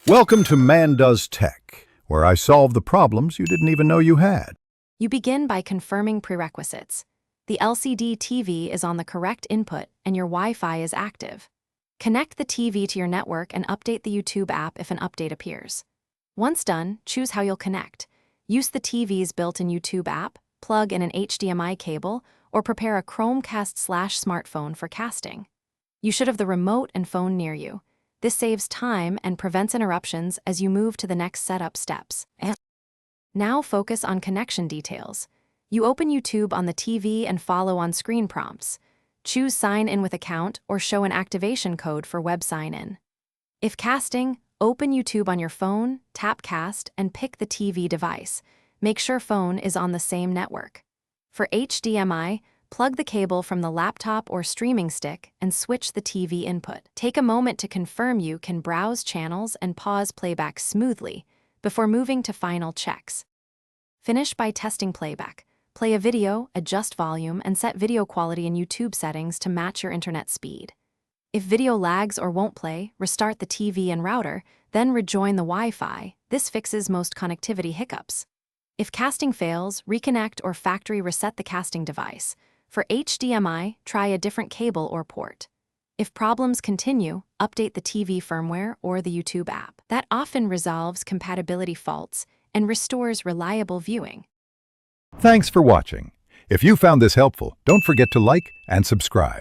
Welcome to Man Does Tech, where I solve the problems you didn't even know you had. You begin by confirming prerequisites. The LCD TV is on the correct input and your Wi-Fi is active. Connect the TV to your network and update the YouTube app if an update appears. Once done, choose how you'll connect. Use the TV's built-in YouTube app, plug in an HDMI cable, or prepare a Chromecast/smartphone for casting. You should have the remote and phone near you. This saves time and prevents interruptions as you move to the next setup steps. Now focus on connection details. You open YouTube on the TV and follow on-screen prompts. Choose Sign In with Account or show an activation code for web sign-in. If casting, open YouTube on your phone, tap Cast, and pick the TV device. Make sure phone is on the same network. For HDMI, plug the cable from the laptop or streaming stick and switch the TV input. Take a moment to confirm you can browse channels and pause playback smoothly before moving to final checks. Finish by testing playback. Play a video, adjust volume, and set video quality in YouTube settings to match your internet speed. If video lags or won't play, restart the TV and router, then rejoin the Wi-Fi. This fixes most connectivity hiccups. If casting fails, reconnect or factory reset the casting device. For HDMI, try a different cable or port. If problems continue, update the TV firmware or the YouTube app. That often resolves compatibility faults and restores reliable viewing. Thanks for watching. If you found this helpful, don't forget to like and subscribe.